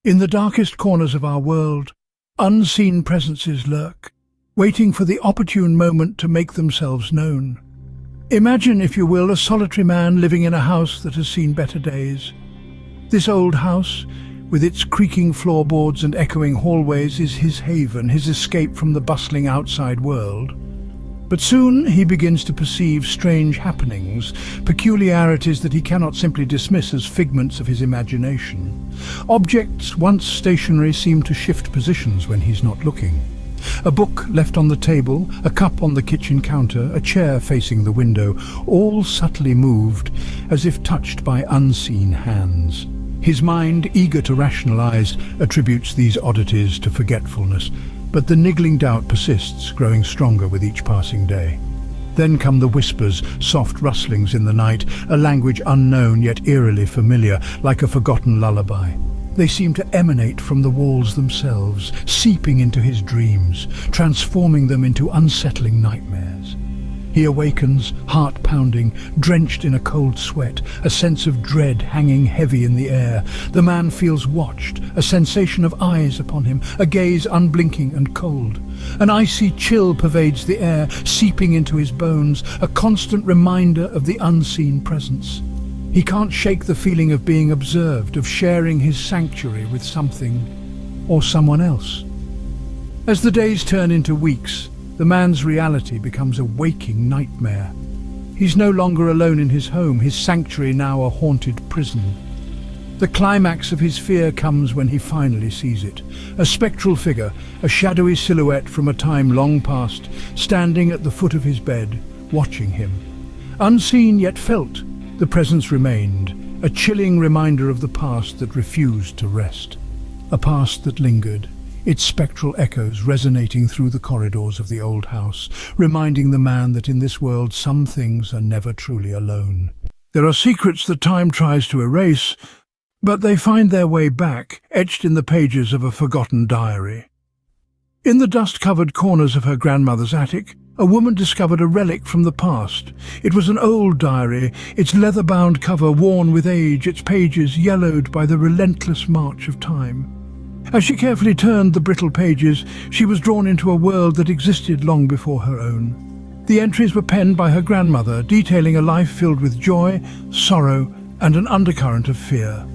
In the darkest corners of our world, unseen presences lurk, waiting for the opportune moment to make themselves known. Imagine, if you will, a solitary man living in a house that has seen better days. This old house, with its creaking floorboards and echoing hallways, is his haven, his escape from the bustling outside world. But soon he begins to perceive strange happenings, peculiarities that he cannot simply dismiss as figments of his imagination. Objects once stationary seem to shift positions when he's not looking. A book left on the table, a cup on the kitchen counter, a chair facing the window, all subtly moved, as if touched by unseen hands. His mind, eager to rationalize, attributes these oddities to forgetfulness, but the niggling doubt persists, growing stronger with each passing day. Then come the whispers, soft rustlings in the night, a language unknown yet eerily familiar, like a forgotten lullaby. They seem to emanate from the walls themselves, seeping into his dreams, transforming them into unsettling nightmares. He awakens, heart pounding, drenched in a cold sweat, a sense of dread hanging heavy in the air. The man feels watched, a sensation of eyes upon him, a gaze unblinking and cold. An icy chill pervades the air, seeping into his bones, a constant reminder of the unseen presence. He can't shake the feeling of being observed, of sharing his sanctuary with something or someone else. As the days turn into weeks, the man's reality becomes a waking nightmare. He's no longer alone in his home, his sanctuary now a haunted prison. The climax of his fear comes when he finally sees it. A spectral figure, a shadowy silhouette from a time long past, standing at the foot of his bed, watching him. Unseen yet felt, the presence remained, a chilling reminder of the past that refused to rest. A past that lingered, its spectral echoes resonating through the corridors of the old house, reminding the man that in this world some things are never truly alone. There are secrets that time tries to erase, but they find their way back, etched in the pages of a forgotten diary. In the dust-covered corners of her grandmother's attic, a woman discovered a relic from the past. It was an old diary, its leather-bound cover worn with age, its pages yellowed by the relentless march of time. As she carefully turned the brittle pages, she was drawn into a world that existed long before her own. The entries were penned by her grandmother, detailing a life filled with joy, sorrow, and an undercurrent of fear.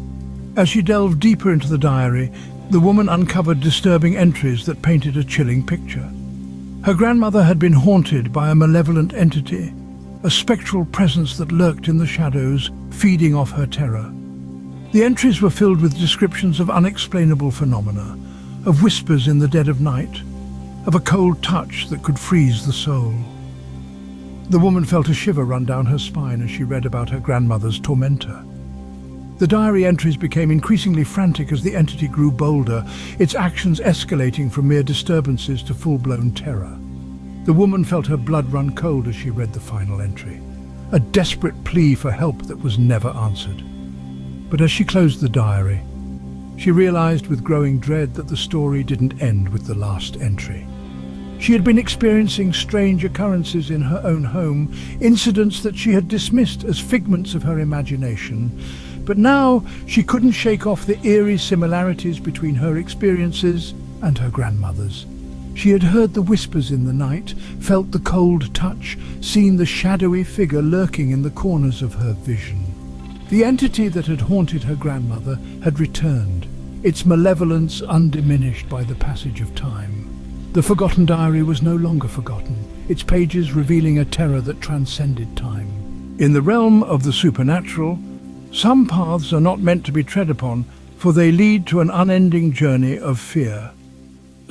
As she delved deeper into the diary, the woman uncovered disturbing entries that painted a chilling picture. Her grandmother had been haunted by a malevolent entity, a spectral presence that lurked in the shadows, feeding off her terror. The entries were filled with descriptions of unexplainable phenomena, of whispers in the dead of night, of a cold touch that could freeze the soul. The woman felt a shiver run down her spine as she read about her grandmother's tormentor. The diary entries became increasingly frantic as the entity grew bolder, its actions escalating from mere disturbances to full-blown terror. The woman felt her blood run cold as she read the final entry, a desperate plea for help that was never answered. But as she closed the diary, she realized with growing dread that the story didn't end with the last entry. She had been experiencing strange occurrences in her own home, incidents that she had dismissed as figments of her imagination. But now she couldn't shake off the eerie similarities between her experiences and her grandmother's. She had heard the whispers in the night, felt the cold touch, seen the shadowy figure lurking in the corners of her vision. The entity that had haunted her grandmother had returned, its malevolence undiminished by the passage of time. The forgotten diary was no longer forgotten, its pages revealing a terror that transcended time. In the realm of the supernatural, some paths are not meant to be tread upon, for they lead to an unending journey of fear.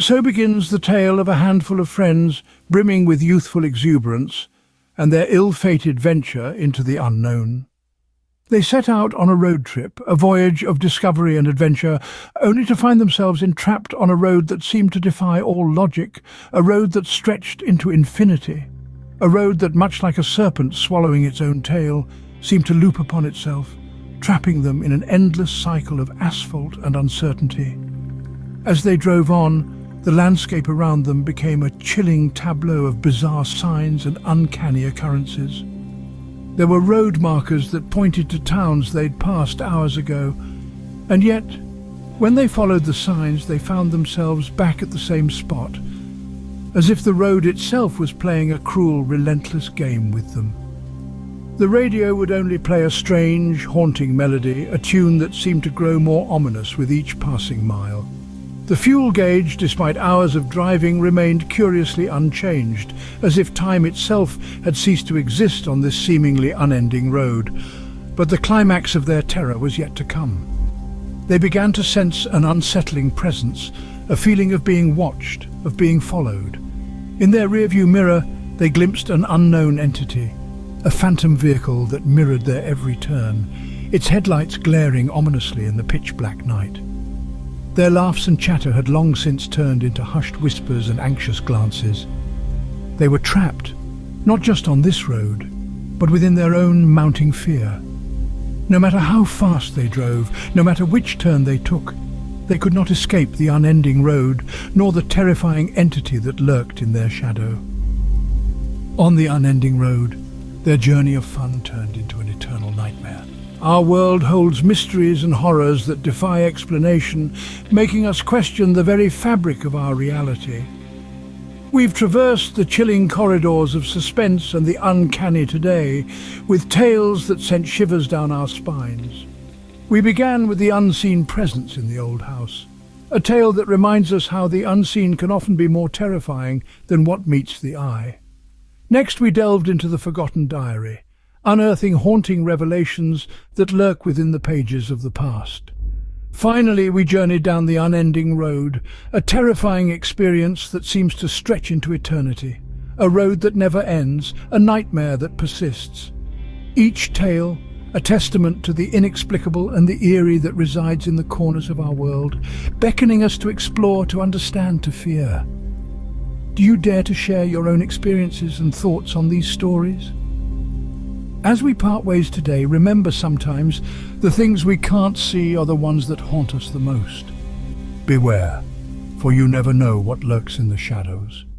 So begins the tale of a handful of friends brimming with youthful exuberance and their ill-fated venture into the unknown. They set out on a road trip, a voyage of discovery and adventure, only to find themselves entrapped on a road that seemed to defy all logic, a road that stretched into infinity, a road that, much like a serpent swallowing its own tail, seemed to loop upon itself, trapping them in an endless cycle of asphalt and uncertainty. As they drove on, the landscape around them became a chilling tableau of bizarre signs and uncanny occurrences. There were road markers that pointed to towns they'd passed hours ago, and yet, When they followed the signs, they found themselves back at the same spot, as if the road itself was playing a cruel, relentless game with them. The radio would only play a strange, haunting melody, a tune that seemed to grow more ominous with each passing mile. The fuel gauge, despite hours of driving, remained curiously unchanged, as if time itself had ceased to exist on this seemingly unending road. But the climax of their terror was yet to come. They began to sense an unsettling presence, a feeling of being watched, of being followed. In their rearview mirror, they glimpsed an unknown entity, a phantom vehicle that mirrored their every turn, its headlights glaring ominously in the pitch-black night. Their laughs and chatter had long since turned into hushed whispers and anxious glances. They were trapped, not just on this road, but within their own mounting fear. No matter how fast they drove, no matter which turn they took, they could not escape the unending road, nor the terrifying entity that lurked in their shadow. On the unending road, their journey of fun turned into an eternal nightmare. Our world holds mysteries and horrors that defy explanation, making us question the very fabric of our reality. We've traversed the chilling corridors of suspense and the uncanny today, with tales that sent shivers down our spines. We began with the unseen presence in the old house, a tale that reminds us how the unseen can often be more terrifying than what meets the eye. Next we delved into the forgotten diary, unearthing haunting revelations that lurk within the pages of the past. Finally, we journeyed down the unending road, a terrifying experience that seems to stretch into eternity, a road that never ends, a nightmare that persists. Each tale, a testament to the inexplicable and the eerie that resides in the corners of our world, beckoning us to explore, to understand, to fear. Do you dare to share your own experiences and thoughts on these stories? As we part ways today, remember sometimes the things we can't see are the ones that haunt us the most. Beware, for you never know what lurks in the shadows.